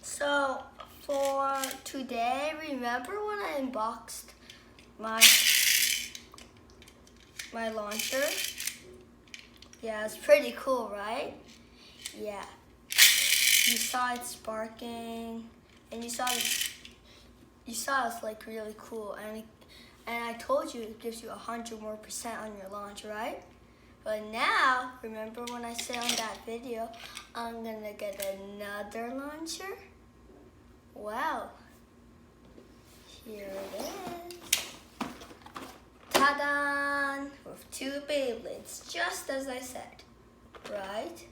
So for today, remember when I unboxed my launcher? Yeah, it's pretty cool, right? Yeah. You saw it sparking, and you saw it's like really cool, and I told you it gives you 100% more on your launch, right? But now, remember when I said on that video, I'm gonna get another launcher? Well, here it is. Ta-da! With 2 Beyblades, just as I said, right?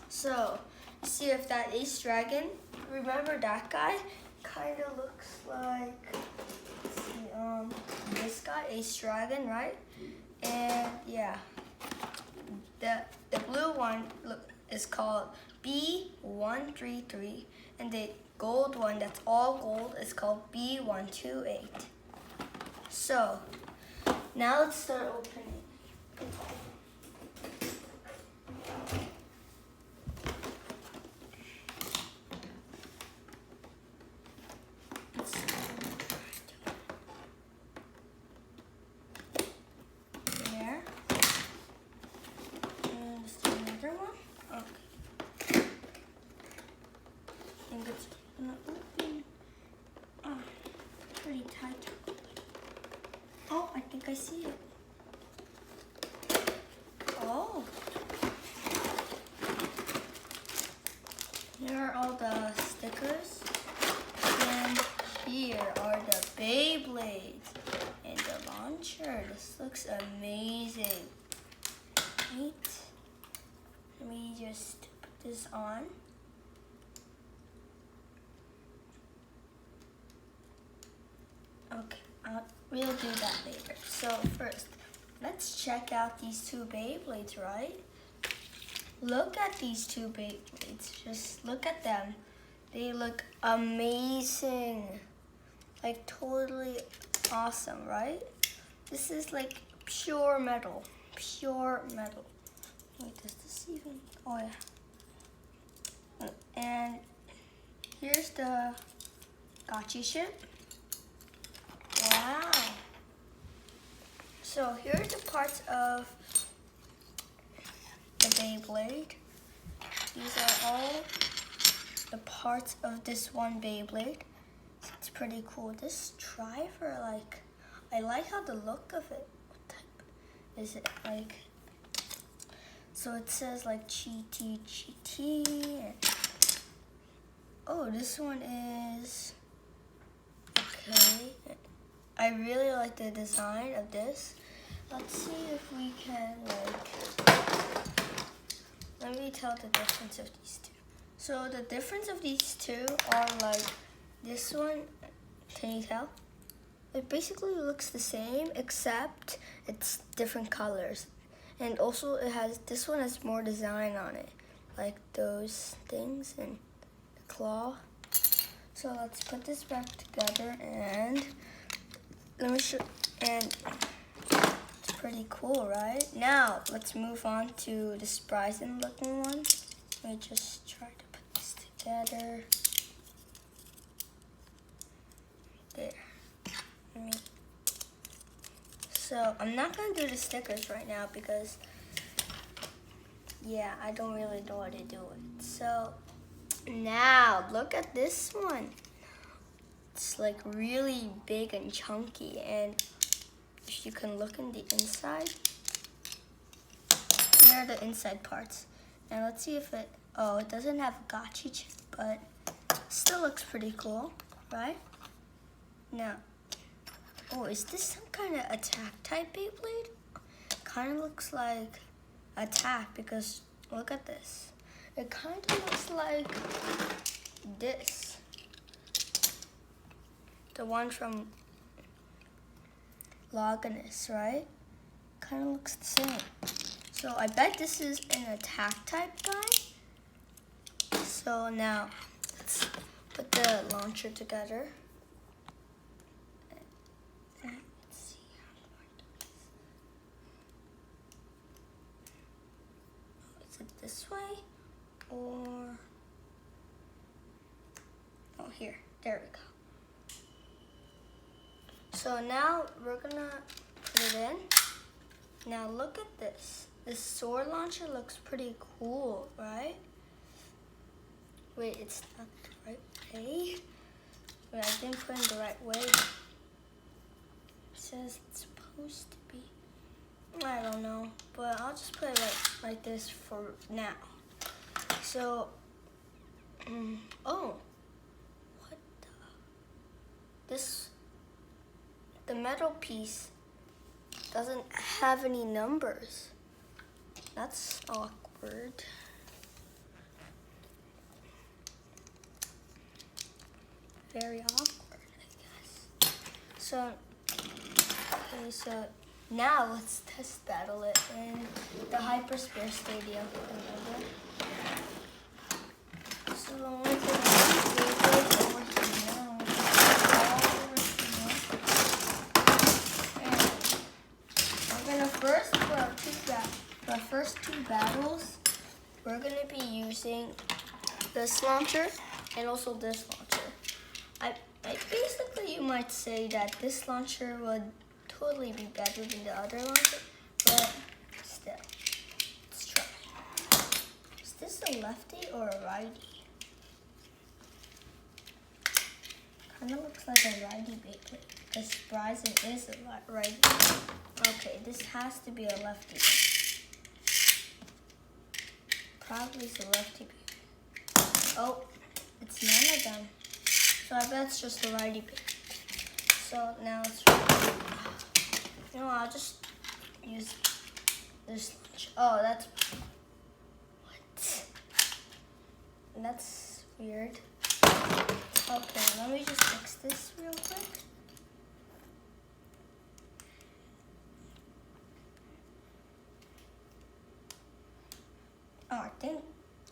So, see if that Ace Dragon, remember that guy? Kind of looks like, let's see, this guy, Ace Dragon, right? And yeah, the blue one is called B133, and the gold one that's all gold is called B128. So now let's start opening. It's gonna open. Oh, pretty tight. Oh, I think I see it. Oh. Here are all the stickers. And here are the Beyblades and the launcher. This looks amazing. Right? Let me just put this on. Okay, we'll do that later. So first, let's check out these 2 Beyblades, right? Look at these 2 Beyblades. Just look at them. They look amazing. Like totally awesome, right? This is like pure metal. Pure metal. Wait, does this even? Oh yeah. And here's the gotcha ship. Wow. So here are the parts of the Beyblade. These are all the parts of this one Beyblade. It's pretty cool. This driver, like, I like how the look of it. What type is it? Like, so it says like GT. Oh, this one is, okay. I really like the design of this. Let's see if we can, let me tell the difference of these 2. So the difference of these 2 are like, this one, can you tell? It basically looks the same, except it's different colors. And also this one has more design on it, like those things and the claw. So let's put this back together and let me show, and it's pretty cool, right? Now, let's move on to the surprising looking one. Let me just try to put this together. There. So, I'm not going to do the stickers right now because, yeah, I don't really know how to do it. So, now, look at this one. It's like really big and chunky, and if you can look in the inside, here are the inside parts. And let's see if it doesn't have a gotcha chip, but still looks pretty cool, right? Now, oh, is this some kind of attack type Beyblade? Kind of looks like attack because look at this. It kind of looks like this. The one from Loganus, right? Kind of looks the same. So I bet this is an attack type guy. So now let's put the launcher together. Let's see how I'm going to do this. Is it this way or here. There we go. So now we're gonna put it in. Now look at this. This sword launcher looks pretty cool, right? Wait, it's not the right way. Wait, I didn't put it in the right way. It says it's supposed to be. I don't know, but I'll just put it like this for now. So, oh, what the metal piece doesn't have any numbers. That's awkward. Very awkward, I guess. So, okay, so now let's test battle it in the Hyperspace Stadium. Remember? So the only thing is Beyblades over here. And we're gonna first for our first two battles, we're gonna be using this launcher and also this launcher. I basically, you might say that this launcher would totally be better than the other launcher, but still, let's try. Is this a lefty or a righty? Kind of looks like a righty Beyblade, because Bryson is a righty. Okay, this has to be a lefty. Probably it's a lefty Beyblade. Oh, it's none of them. So I bet it's just a righty Beyblade. So now it's, I'll just use this launcher. Oh, that's, what? That's weird. Okay, let me just fix this real quick. Oh, I think,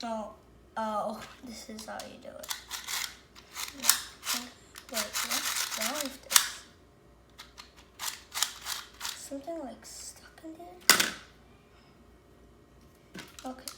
oh, this is how you do it. Wait, what's wrong with this? Something like stuck in there? Okay.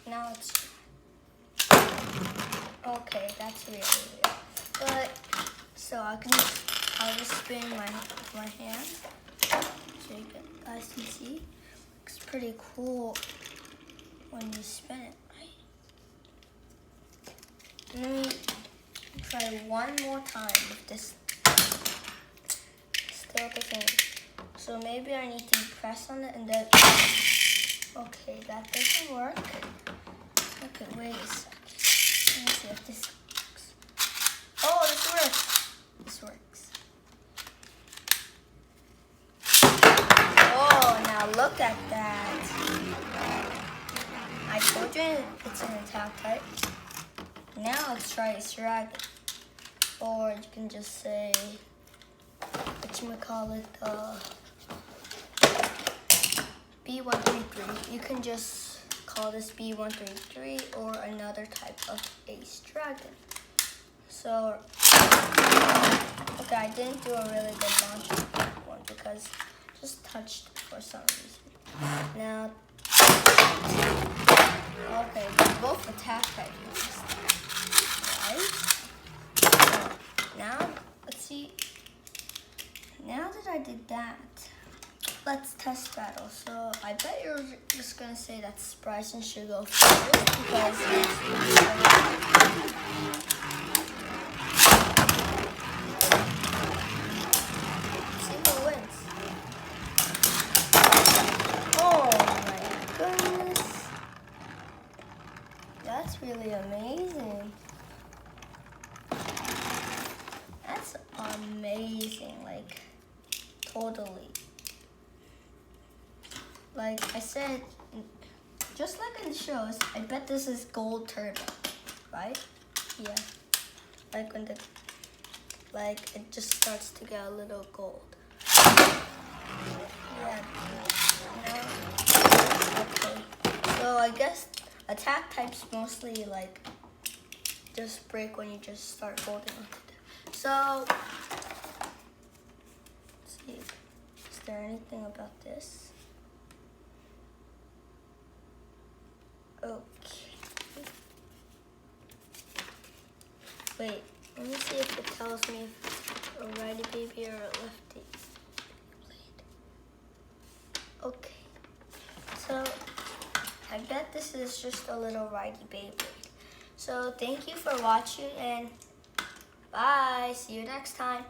Now it's, okay, that's really weird. But, so I'll just spin my hand. So you guys can see. Looks pretty cool when you spin it, right? Let me try one more time with this. Still the same. So maybe I need to press on it and then. Okay, that doesn't work. Okay, wait a second. Let me see if this works. Oh, this works. This works. Oh, now look at that. I told you it's an attack type. Now let's try its dragon. Or you can just say, whatchamacallit, B133. You can just call this B133 or another type of ace dragon. So, okay, I didn't do a really good launch one because I just touched for some reason. Now, okay, they're both attack types. Right? Now, let's see. Now that I did that, let's test battle. So I bet you're just gonna say that Bryson should go first because see who wins. Oh my goodness. That's really amazing. That's amazing, like, totally. Like I said, just like in the shows, I bet this is gold turbo, right? Yeah. Like when it just starts to get a little gold. Yeah. Okay. So I guess attack types mostly like just break when you just start holding on to them. So let's see. Is there anything about this? Okay. Wait, let me see if it tells me if it's a righty baby or a lefty blade. Okay, so I bet this is just a little righty Beyblade. So thank you for watching and bye. See you next time.